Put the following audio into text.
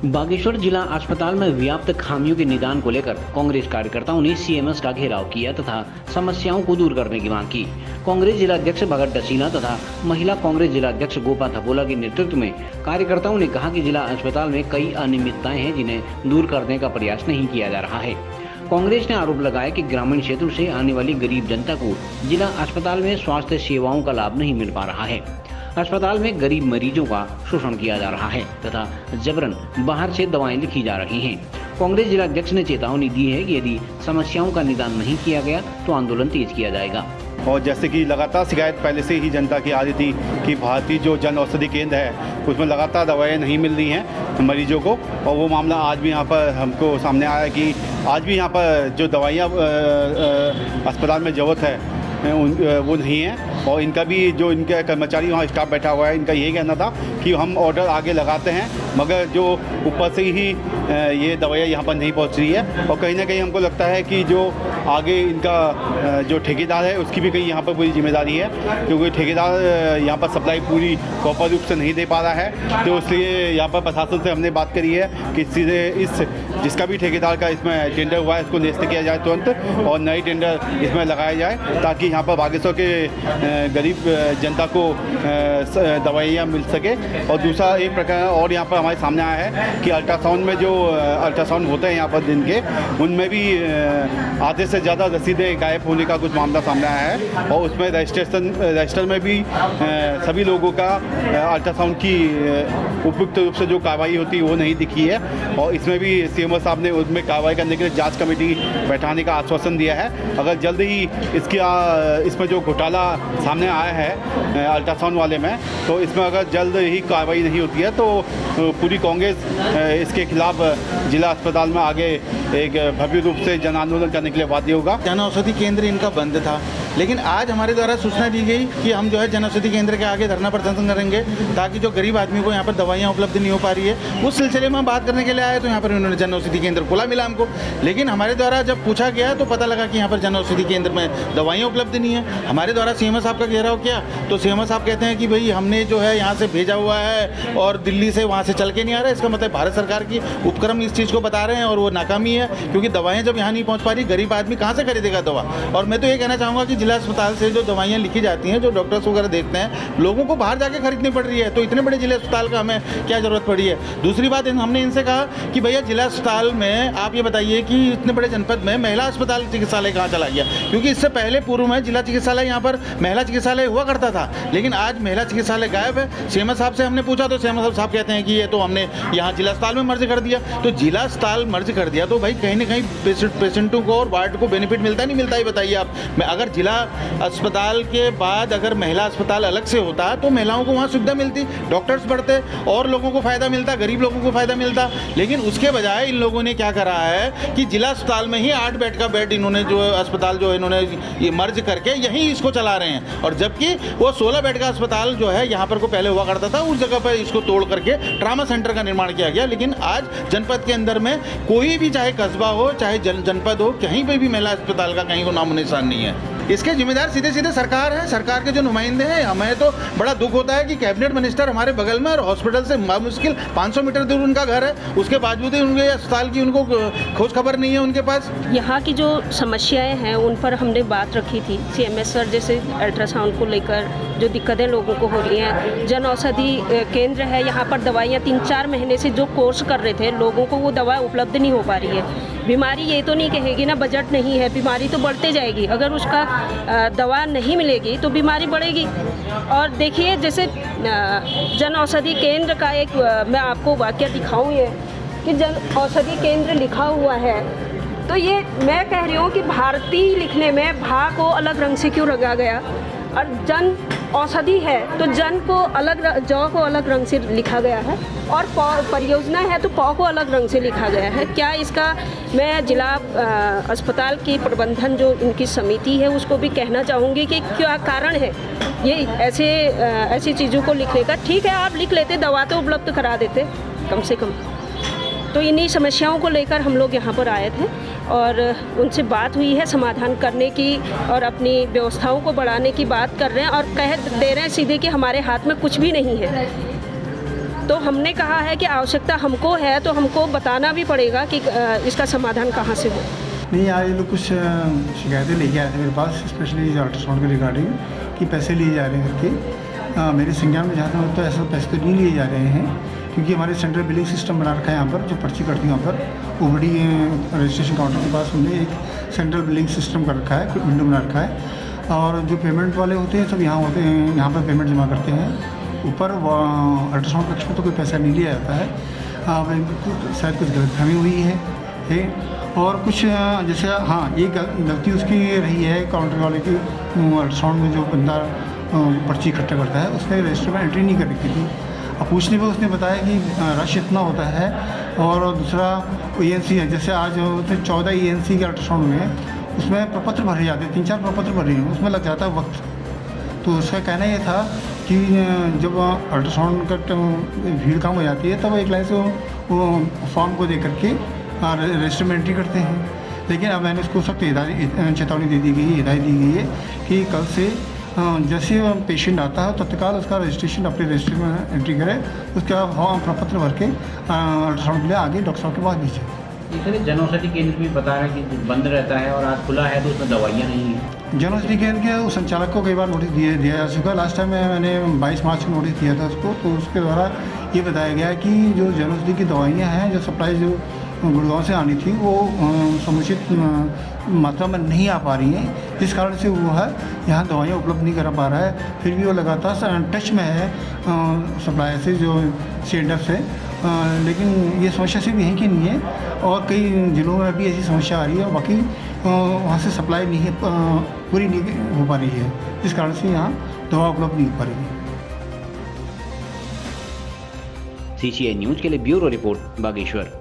बागेश्वर जिला अस्पताल में व्याप्त खामियों के निदान को लेकर कांग्रेस कार्यकर्ताओं ने सीएमएस का घेराव किया तथा समस्याओं को दूर करने की मांग की। कांग्रेस जिला अध्यक्ष भगत डसीला तथा महिला कांग्रेस जिला अध्यक्ष गोपा थपोला के नेतृत्व में कार्यकर्ताओं ने कहा कि जिला अस्पताल में कई अनियमितताएं हैं जिन्हें दूर करने का प्रयास नहीं किया जा रहा है। कांग्रेस ने आरोप लगाया कि ग्रामीण क्षेत्रों से आने वाली गरीब जनता को जिला अस्पताल में स्वास्थ्य सेवाओं का लाभ नहीं मिल पा रहा है। अस्पताल में गरीब मरीजों का शोषण किया जा रहा है तथा जबरन बाहर से दवाएं लिखी जा रही हैं। कांग्रेस जिला अध्यक्ष ने चेतावनी दी है कि यदि समस्याओं का निदान नहीं किया गया तो आंदोलन तेज किया जाएगा। और जैसे कि लगातार शिकायत पहले से ही जनता की आ रही थी कि भारतीय जो जन औषधि केंद्र है उसमें लगातार दवाएं नहीं मिल रही हैं मरीजों को, और वो मामला आज भी यहाँ पर हमको सामने आया कि आज भी यहाँ पर जो दवाइयाँ अस्पताल में ज़रूरत है वो नहीं है। और इनका भी जो इनके कर्मचारी वहाँ स्टाफ बैठा हुआ है, इनका यही कहना था कि हम ऑर्डर आगे लगाते हैं मगर जो ऊपर से ही ये दवाइयाँ यहाँ पर नहीं पहुँच रही है। और कहीं ना कहीं हमको लगता है कि जो आगे इनका जो ठेकेदार है उसकी भी कहीं यहाँ पर पूरी जिम्मेदारी है, क्योंकि ठेकेदार यहाँ पर सप्लाई पूरी प्रॉपर रूप से नहीं दे पा रहा है। तो इसलिए यहाँ पर प्रशासन से हमने बात करी है कि सीधे इस जिसका भी ठेकेदार का इसमें टेंडर हुआ है इसको निरस्त किया जाए तुरंत और नई टेंडर इसमें लगाया जाए ताकि यहाँ पर बागेश्वर के गरीब जनता को दवाइयाँ मिल सके। और दूसरा एक प्रकार और यहाँ पर हमारे सामने आया है कि अल्ट्रासाउंड में जो अल्ट्रासाउंड होते हैं यहाँ पर दिन के, उनमें भी आधे से ज़्यादा रसीदें गायब होने का कुछ मामला सामने आया है। और उसमें रजिस्टर में भी सभी लोगों का अल्ट्रासाउंड की उपयुक्त रूप से जो कार्रवाई होती है वो नहीं दिखी है। और इसमें भी सीएमओ साहब ने उसमें कार्रवाई करने के लिए जांच कमेटी बैठाने का आश्वासन दिया है। अगर जल्द ही इसमें जो घोटाला सामने आया है अल्ट्रासाउंड वाले में, तो इसमें अगर जल्द ही कार्रवाई नहीं होती है तो पूरी कांग्रेस इसके खिलाफ जिला अस्पताल में आगे एक भव्य रूप से जन आंदोलन करने के लिए बाध्य होगा। जन औषधि केंद्र इनका बंद था, लेकिन आज हमारे द्वारा सूचना दी गई कि हम जो है जन औषधि केंद्र के आगे धरना प्रदर्शन करेंगे ताकि जो गरीब आदमी को यहाँ पर दवाइयाँ उपलब्ध नहीं हो पा रही है उस सिलसिले में हम बात करने के लिए आए। तो यहाँ पर उन्होंने जन औषधि केंद्र खुला मिला हमको, लेकिन हमारे द्वारा जब पूछा गया तो पता लगा कि यहाँ पर जन औषधि केंद्र में दवाइयाँ उपलब्ध नहीं है। हमारे द्वारा सीएमओ साहब का घेराव किया तो सीएमओ साहब कहते हैं कि भाई हमने जो है यहाँ से भेजा हुआ है और दिल्ली से वहाँ से चल के नहीं आ रहा है। इसका मतलब भारत सरकार की उपक्रम इस चीज़ को बता रहे हैं और वो नाकामी है, क्योंकि दवाएं जब यहाँ नहीं पहुँच पा रही गरीब आदमी कहाँ से खरीदेगा दवा। और मैं तो ये कहना चाहूँगा कि जिला अस्पताल से जो दवाइयाँ लिखी जाती हैं, जो डॉक्टर्स वगैरह देखते हैं, लोगों को बाहर जाके खरीदनी पड़ रही है, तो इतने बड़े जिला अस्पताल का हमें क्या ज़रूरत पड़ी है। दूसरी बात हमने इनसे कहा कि भैया जिला अस्पताल में आप ये बताइए कि इतने बड़े जनपद में महिला अस्पताल चिकित्सालय कहाँ चला गया, क्योंकि इससे पहले पूर्व में जिला चिकित्सालय यहाँ पर महिला चिकित्सालय हुआ करता था, लेकिन आज महिला चिकित्सालय गायब है। सीएमओ साहब से हमने पूछा तो सीएमओ साहब कहते हैं कि ये तो हमने यहाँ जिला अस्पताल में मर्ज कर दिया। तो जिला अस्पताल मर्ज कर दिया तो भाई कहीं ना कहीं पेशेंटों को और वार्ड को बेनिफिट मिलता नहीं मिलता ही बताइए आप। अगर जिला अस्पताल के बाद अगर महिला अस्पताल अलग से होता तो महिलाओं को वहाँ सुविधा मिलती, डॉक्टर्स बढ़ते और लोगों को फ़ायदा मिलता, गरीब लोगों को फ़ायदा मिलता। लेकिन उसके बजाय इन लोगों ने क्या करा है कि जिला अस्पताल में ही 8 बेड का बेड इन्होंने जो अस्पताल जो इन्होंने ये मर्ज करके यहीं इसको चला रहे हैं। और जबकि वो 16 बेड का अस्पताल जो है यहाँ पर को पहले हुआ करता था, उस जगह पर इसको तोड़ करके ट्रामा सेंटर का निर्माण किया गया। लेकिन आज जनपद के अंदर में कोई भी, चाहे कस्बा हो चाहे जनपद हो, कहीं पर भी महिला अस्पताल का कहीं को नामो निशान नहीं है। इसके जिम्मेदार सीधे सीधे सरकार है, सरकार के जो नुमाइंदे हैं। हमें तो बड़ा दुख होता है कि कैबिनेट मिनिस्टर हमारे बगल में और हॉस्पिटल से मुश्किल 500 मीटर दूर उनका घर है, उसके बावजूद ही उनके अस्पताल की उनको खोज खबर नहीं है उनके पास। यहाँ की जो समस्याएं हैं उन पर हमने बात रखी थी। सीएमएस सर जैसे अल्ट्रासाउंड को लेकर जो दिक्कतें लोगों को हो रही हैं, जन औषधि केंद्र है, यहाँ पर दवाइयाँ 3-4 महीने से जो कोर्स कर रहे थे लोगों को वो दवा उपलब्ध नहीं हो पा रही है। बीमारी ये तो नहीं कहेगी ना बजट नहीं है, बीमारी तो बढ़ते जाएगी। अगर उसका दवा नहीं मिलेगी तो बीमारी बढ़ेगी। और देखिए जैसे जन औषधि केंद्र का एक मैं आपको वाक्य दिखाऊं, ये कि जन औषधि केंद्र लिखा हुआ है, तो ये मैं कह रही हूँ कि भारतीय लिखने में भा को अलग रंग से क्यों रंगा गया, और जन औषधि है तो जन को अलग, जौ को अलग रंग से लिखा गया है, और परियोजना है तो पौ को अलग रंग से लिखा गया है। क्या इसका मैं जिला अस्पताल की प्रबंधन जो इनकी समिति है उसको भी कहना चाहूँगी कि क्या कारण है ये ऐसी चीज़ों को लिखने का। ठीक है आप लिख लेते, दवा तो उपलब्ध करा देते कम से कम। तो इन्हीं समस्याओं को लेकर हम लोग यहाँ पर आए थे और उनसे बात हुई है समाधान करने की, और अपनी व्यवस्थाओं को बढ़ाने की बात कर रहे हैं और कह दे रहे हैं सीधे कि हमारे हाथ में कुछ भी नहीं है। तो हमने कहा है कि आवश्यकता हमको है तो हमको बताना भी पड़ेगा कि इसका समाधान कहाँ से हो। नहीं, आज ये लोग कुछ शिकायतें लेके आए थे मेरे पास, स्पेशली अल्ट्रासाउंड के रिगार्डिंग कि पैसे लिए जा रहे हैं करके। मेरे संज्ञान में जहाँ तक तो ऐसा पैसे तो नहीं लिए जा रहे हैं, क्योंकि हमारे सेंट्रल बिलिंग सिस्टम बना रखा है यहाँ पर, जो पर्ची कटती है यहाँ पर ओबीडी रजिस्ट्रेशन काउंटर के पास हमने एक सेंट्रल बिलिंग सिस्टम कर रखा है, विंडो बना रखा है। और जो पेमेंट वाले होते हैं सब यहाँ होते हैं, यहाँ पर पेमेंट जमा करते हैं। ऊपर अल्ट्रासाउंड कक्ष में तो कोई पैसा नहीं लिया जाता है। शायद कुछ गलतफहमी हुई है। और कुछ जैसे हाँ, ये गलती उसकी रही है काउंटर वाले की, अल्ट्रासाउंड में जो बंदा पर्ची इकट्ठा करता है उसने रजिस्टर में एंट्री नहीं कर रखी थी। अब पूछने पर उसने बताया कि रश इतना होता है। और दूसरा ENC है, जैसे आज 14 ENC के अल्ट्रासाउंड में उसमें प्रपत्र भरे जाते हैं, 3-4 प्रपत्र भरे हैं, उसमें लग जाता है वक्त। तो उसका कहना ये था कि जब अल्ट्रासाउंड का भीड़ कम हो जाती है तब एक लाइन से वो फॉर्म को दे करके रजिस्टर में एंट्री करते हैं। लेकिन अब मैंने उसको सख्त चेतावनी दे दी गई है, हिदायत दी गई है कि कल से जैसे पेशेंट आता है तत्काल उसका रजिस्ट्रेशन अपने रजिस्टर में एंट्री करे, उसका फॉर्म प्रपत्र भर के अल्ट्रासाउंड के लिए आगे डॉक्टर साहब के पास भेजें। इसलिए जनऔषधि केंद्र भी बता रहा है कि बंद रहता है और आज खुला है तो उसमें दवाइयाँ नहीं हैं। जनऔषधि केंद्र के उस संचालक को कई बार नोटिस दिया जा चुका है। लास्ट टाइम मैंने 22 मार्च को नोटिस दिया था उसको, तो उसके द्वारा ये बताया गया कि जो जनऔषधि की दवाइयाँ हैं, जो सप्लाई जो गुड़गांव से आनी थी वो समुचित मात्रा में नहीं आ पा रही हैं, जिस कारण से वो है यहाँ दवाइयाँ उपलब्ध नहीं करा पा रहा है। फिर भी वो लगातार टच में है सप्लाई से, जो सेंटर से। लेकिन ये समस्या सिर्फ यहीं की नहीं है, और कई जिलों में भी ऐसी समस्या आ रही है, और बाकी वहाँ से सप्लाई नहीं है, पूरी नहीं हो पा रही है, जिस कारण से यहाँ दवा उपलब्ध नहीं हो पा रही है। CCI न्यूज़ के लिए ब्यूरो रिपोर्ट बागेश्वर।